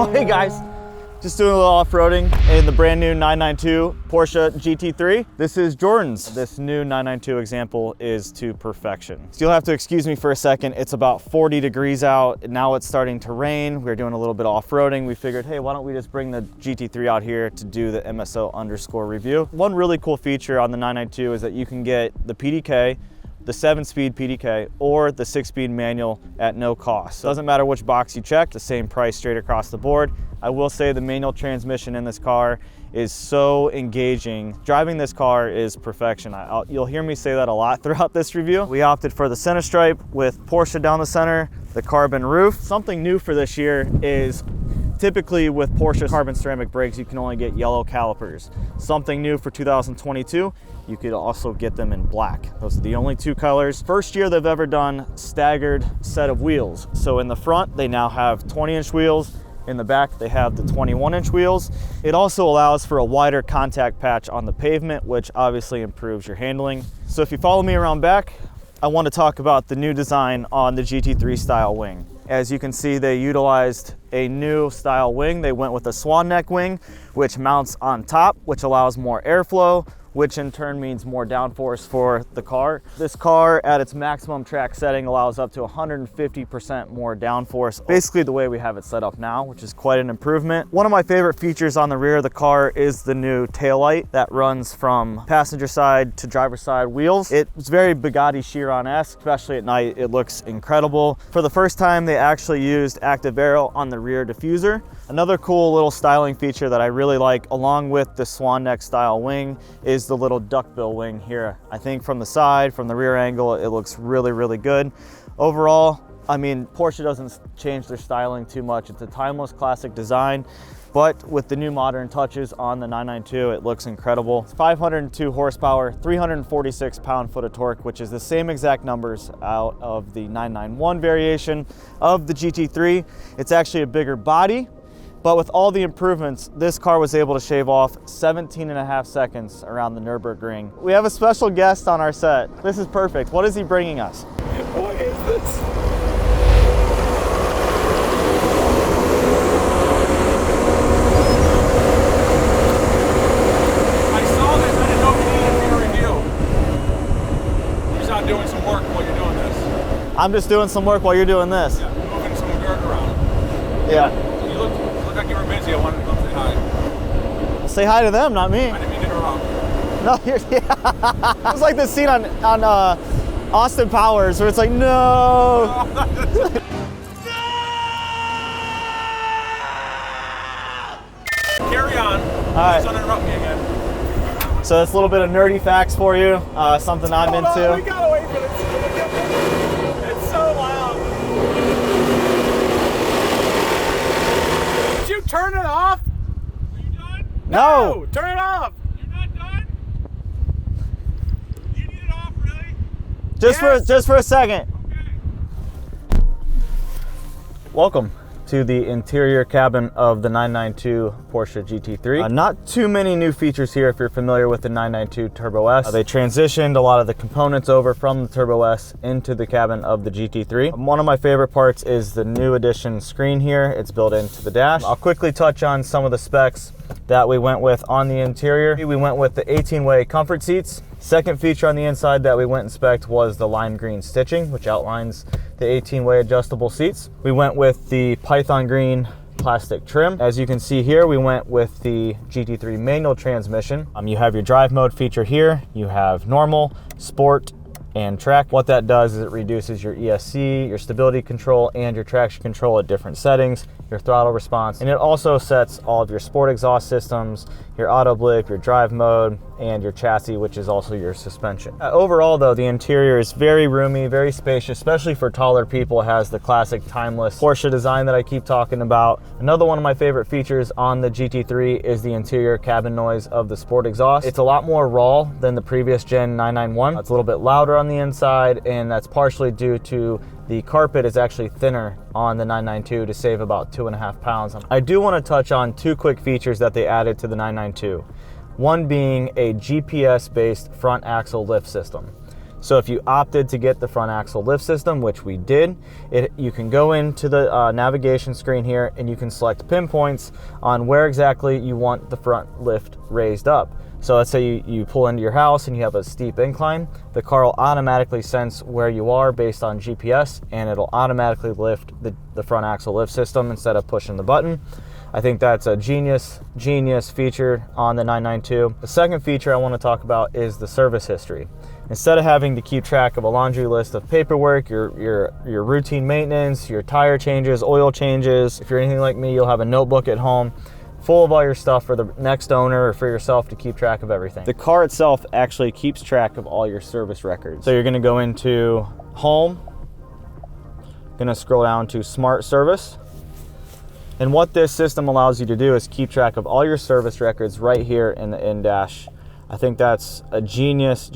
Oh, hey guys. Just doing a little off-roading in the brand new 992 Porsche GT3. This is Jordan's. This new 992 example is to perfection. So you'll have to excuse me for a second. It's about 40 degrees out. Now it's starting to rain. We're doing a little bit of off-roading. We figured, hey, why don't we just bring the GT3 out here to do the MSO_ review. One really cool feature on the 992 is that you can get the PDK, the 7-speed PDK, or the 6-speed manual at no cost. Doesn't matter which box you check, the same price straight across the board. I will say the manual transmission in this car is so engaging. Driving this car is perfection. You'll hear me say that a lot throughout this review. We opted for the center stripe with Porsche down the center, the carbon roof. Something new for this year is typically with Porsche carbon ceramic brakes, you can only get yellow calipers. Something new for 2022, you could also get them in black. Those are the only two colors. First year they've ever done staggered set of wheels. So in the front, they now have 20-inch wheels. In the back, they have the 21-inch wheels. It also allows for a wider contact patch on the pavement, which obviously improves your handling. So if you follow me around back, I want to talk about the new design on the GT3 style wing. As you can see, they utilized a new style wing. They went with a swan neck wing, which mounts on top, which allows more airflow, which in turn means more downforce for the car. This car at its maximum track setting allows up to 150% more downforce, basically the way we have it set up now, which is quite an improvement. One of my favorite features on the rear of the car is the new taillight that runs from passenger side to driver's side wheels. It's very Bugatti Chiron-esque, especially at night. It looks incredible. For the first time, they actually used active aero on the rear diffuser. Another cool little styling feature that I really like, along with the swan neck style wing, is the little duckbill wing here. I think from the side, from the rear angle, it looks really, really good. Overall, I mean, Porsche doesn't change their styling too much. It's a timeless classic design, but with the new modern touches on the 992, it looks incredible. It's 502 horsepower, 346 pound-foot of torque, which is the same exact numbers out of the 991 variation of the GT3. It's actually a bigger body, but with all the improvements, this car was able to shave off 17.5 seconds around the Nürburgring. We have a special guest on our set. This is perfect. What is he bringing us? What is this? I saw this, I didn't know if you needed a review. You're just not doing some work while you're doing this. I'm just doing some work while you're doing this. Yeah, moving some dirt around. Yeah. You look like you were busy. I wanted to come say hi. Say hi to them, not me. I didn't mean to interrupt. No, yeah. It was like this scene on Austin Powers where it's like, no. Carry on. All right. Please don't interrupt me again. So that's a little bit of nerdy facts for you, something I'm Hold on, we into. gotta wait for this. It's so loud. Did you turn it off? Are you done? No. Turn it off. You're not done? You need it off, really? Just for a second. Okay. Welcome to the interior cabin of the 992 Porsche GT3. Not too many new features here if you're familiar with the 992 Turbo S. They transitioned a lot of the components over from the Turbo S into the cabin of the GT3. One of my favorite parts is the new edition screen here. It's built into the dash. I'll quickly touch on some of the specs that we went with on the interior. We went with the 18-way comfort seats. Second feature on the inside that we went and spec'd was the lime green stitching, which outlines the 18-way adjustable seats. We went with the Python green plastic trim. As you can see here, we went with the GT3 manual transmission. You have your drive mode feature here. You have normal, sport, and track. What that does is it reduces your ESC, your stability control, and your traction control at different settings, your throttle response, and it also sets all of your sport exhaust systems, your auto blip, your drive mode, and your chassis, which is also your suspension. Overall though, the interior is very roomy, very spacious, especially for taller people. It has the classic timeless Porsche design that I keep talking about. Another one of my favorite features on the GT3 is the interior cabin noise of the sport exhaust. It's a lot more raw than the previous gen 991. It's a little bit louder on the inside, and that's partially due to the carpet is actually thinner on the 992 to save about 2.5 pounds. I do want to touch on two quick features that they added to the 992. One being a GPS-based front axle lift system. So if you opted to get the front axle lift system, which we did, you can go into the navigation screen here and you can select pinpoints on where exactly you want the front lift raised up. So let's say you pull into your house and you have a steep incline, the car will automatically sense where you are based on GPS, and it'll automatically lift the front axle lift system instead of pushing the button. I think that's a genius feature on the 992. The second feature I want to talk about is the service history. Instead of having to keep track of a laundry list of paperwork, your routine maintenance, your tire changes, oil changes, if you're anything like me, you'll have a notebook at home full of all your stuff for the next owner or for yourself to keep track of everything. The car itself actually keeps track of all your service records. So you're gonna go into Home, gonna scroll down to Smart Service. And what this system allows you to do is keep track of all your service records right here in the in-dash. I think that's a genius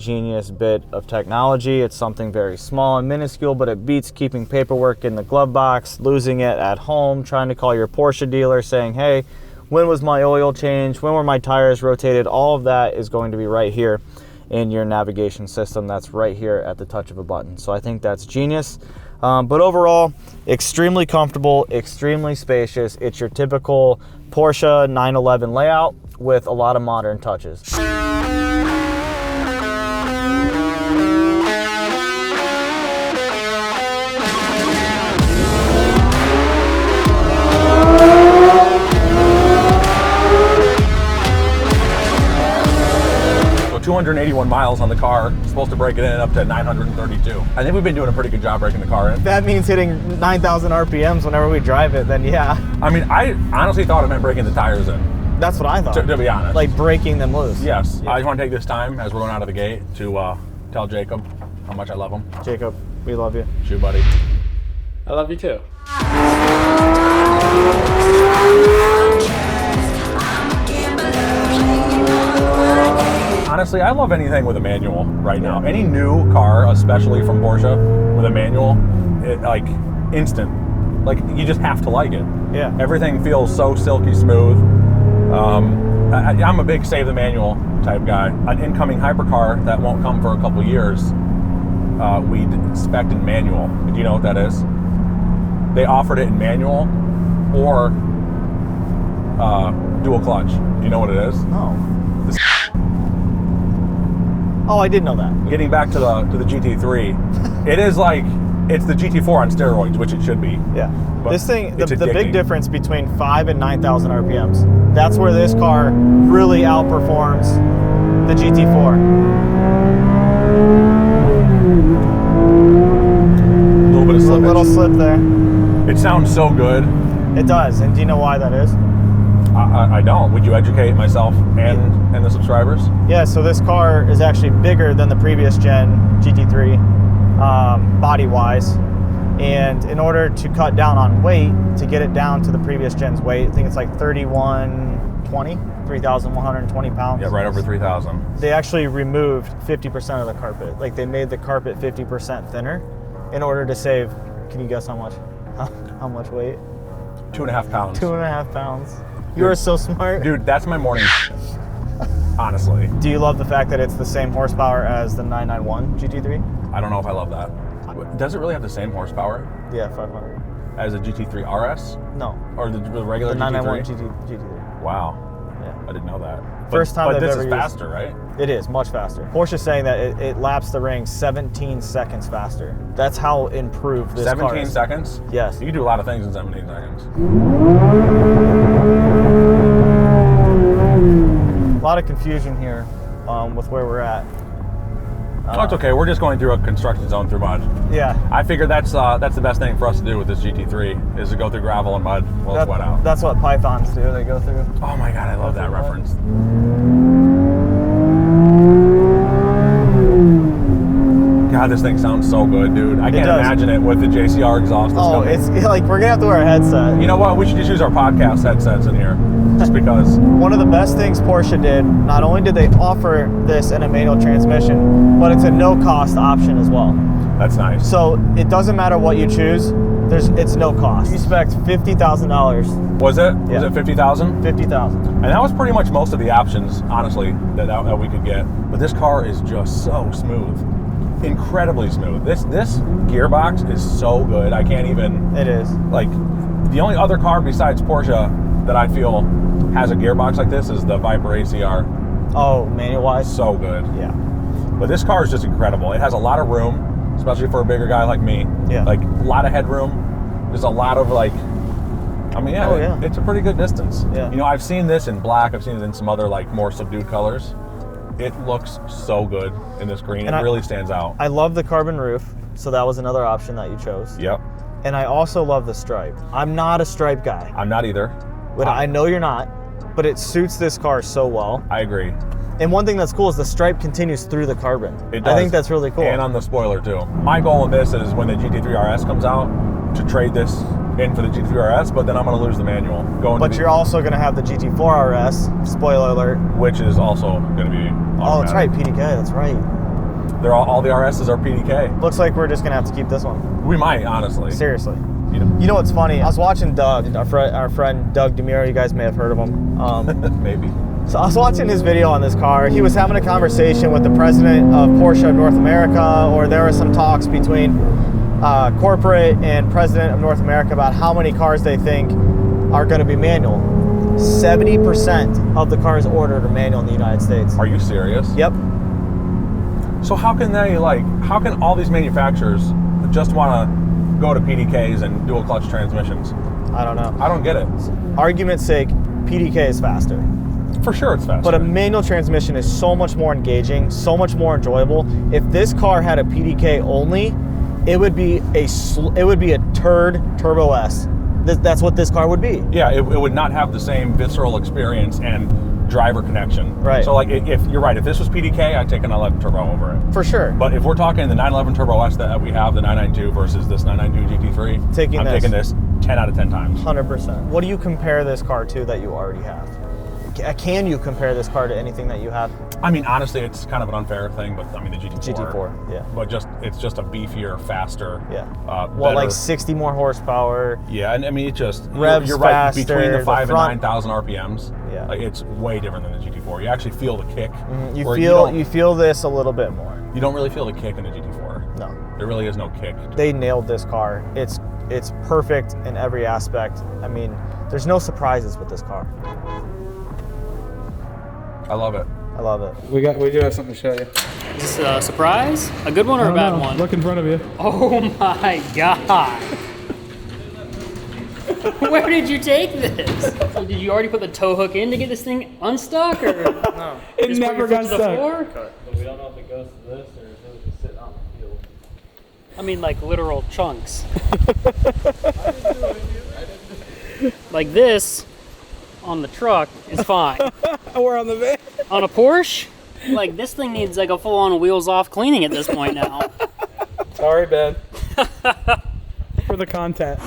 bit of technology. It's something very small and minuscule, but it beats keeping paperwork in the glove box, losing it at home, trying to call your Porsche dealer saying, hey, when was my oil changed? When were my tires rotated? All of that is going to be right here in your navigation system. That's right here at the touch of a button. So I think that's genius. But overall, extremely comfortable, extremely spacious. It's your typical Porsche 911 layout with a lot of modern touches. So 281 miles on the car, supposed to break it in up to 932. I think we've been doing a pretty good job breaking the car in. That means hitting 9,000 RPMs whenever we drive it, then yeah. I mean, I honestly thought it meant breaking the tires in. That's what I thought. To be honest. Like breaking them loose. Yes. Yeah. I just want to take this time as we're going out of the gate to tell Jacob how much I love him. Jacob, we love you. Shoot, buddy. I love you too. Honestly, I love anything with a manual right now. Any new car, especially from Porsche, with a manual, like instant. Like you just have to like it. Yeah. Everything feels so silky smooth. I'm a big save the manual type guy. An incoming hypercar that won't come for a couple years, we spec'd in manual. Do you know what that is? They offered it in manual or dual clutch. Do you know what it is? Oh. Oh, I did know that. Getting back to the GT3, it is like it's the GT4 on steroids, which it should be. Yeah. But This thing, the it's big addicting. difference between 5 and 9,000 RPMs. That's where this car really outperforms the GT4. A little bit of A slippage. little slip there. It sounds so good. It does. And do you know why that is? I don't. Would you educate myself and the subscribers? Yeah, so this car is actually bigger than the previous gen GT3 body-wise. And in order to cut down on weight, to get it down to the previous gen's weight, I think it's like 3,120 pounds. Yeah, right over 3,000. They actually removed 50% of the carpet. Like they made the carpet 50% thinner in order to save, can you guess how much? How much weight? 2.5 pounds. 2.5 pounds. You are so smart. Dude, that's my morning. Honestly. Do you love the fact that it's the same horsepower as the 991 GT3? I don't know if I love that. Does it really have the same horsepower Yeah, 500. as a GT3 RS? No, Or the regular the GT3? 991 GT3. Wow. Yeah. I didn't know that. First time But they've this ever is used- faster, right? It is, much faster. Porsche's saying that it laps the ring 17 seconds faster. That's how improved this car 17 is. seconds? Yes. You can do a lot of things in 17 seconds. A lot of confusion here with where we're at. Oh, it's okay. We're just going through a construction zone through mud. Yeah. I figured that's the best thing for us to do with this GT3 is to go through gravel and mud while it's wet out. That's what pythons do. They go through. Oh my God, I love that through mud. reference. God, this thing sounds so good, dude. I can't does. imagine it with the JCR exhaust that's Oh, coming. it's like we're gonna have to wear a headset. You know what? We should just use our podcast headsets in here, just because. One of the best things Porsche did, not only did they offer this in a manual transmission, but it's a no-cost option as well. That's nice. So it doesn't matter what you choose, it's no cost. You spec $50,000, Was it? Yeah. Was it 50,000? $50,000. And that was pretty much most of the options, honestly, that we could get. But this car is just so smooth. incredibly smooth. This gearbox is so good. I can't even. It is. Like, the only other car besides Porsche that I feel has a gearbox like this is the Viper ACR. Oh, manual-wise? So good. Yeah. But this car is just incredible. It has a lot of room, especially for a bigger guy like me. Yeah. Like, a lot of headroom. There's a lot of, like, I mean, yeah, Oh, yeah. it's a pretty good distance. Yeah. You know, I've seen this in black. I've seen it in some other, like, more subdued colors. It looks so good in this green. And it really stands out. I love the carbon roof, so that was another option that you chose. Yep. And I also love the stripe. I'm not a stripe guy. I'm not either. But I know you're not, but it suits this car so well. I agree. And one thing that's cool is the stripe continues through the carbon. It does. I think that's really cool. And on the spoiler too. My goal with this is when the GT3 RS comes out to trade this in for the GT3 RS, but then I'm going to lose the manual. But you're also going to have the GT4 RS, spoiler alert. Which is also going to be automatic. Oh, that's right, PDK, that's right. They're all the RSs are PDK. Looks like we're just going to have to keep this one. We might, honestly. Seriously. You know what's funny? I was watching Doug, our friend Doug DeMuro. You guys may have heard of him. Maybe. So I was watching his video on this car. He was having a conversation with the president of Porsche of North America, or there were some talks between corporate and president of North America about how many cars they think are going to be manual. 70% of the cars ordered are manual in the United States. Are you serious? Yep. So how can all these manufacturers just want to go to PDKs and dual clutch transmissions? I don't know. I don't get it. Argument's sake, PDK is faster. For sure it's faster. But a manual transmission is so much more engaging, so much more enjoyable. If this car had a PDK only, it would be a turd Turbo S. That's what this car would be. Yeah, it would not have the same visceral experience and driver connection. Right. So like, if you're right, if this was PDK, I'd take an 11 Turbo over it. For sure. But if we're talking the 911 Turbo S that we have, the 992 versus this 992 GT3, I'm taking this 10 out of 10 times. 100%. What do you compare this car to that you already have? Can you compare this car to anything that you have? I mean, honestly, it's kind of an unfair thing, but I mean, the GT4. GT4, yeah. But it's just a beefier, faster. Yeah. Better. Like 60 more horsepower. Yeah, and I mean, it just revs you're right, faster, between the 5 front, and 9,000 RPMs. Yeah. Like, it's way different than the GT4. You actually feel the kick. You feel this a little bit more. You don't really feel the kick in the GT4. No. There really is no kick. They nailed this car. It's perfect in every aspect. I mean, there's no surprises with this car. I love it. I love it. We do have something to show you. Is this a surprise? A good one or a bad one? Look in front of you. Oh my god. Where did you take this? So did you already put the tow hook in to get this thing unstuck, or no? It never got stuck. But we don't know if it goes to this or if it would just sit on the field. I mean, like literal chunks. Like this on the truck is fine. We're on the van. On a Porsche, like this thing needs like a full-on wheels-off cleaning at this point now. Sorry, Ben. For the content.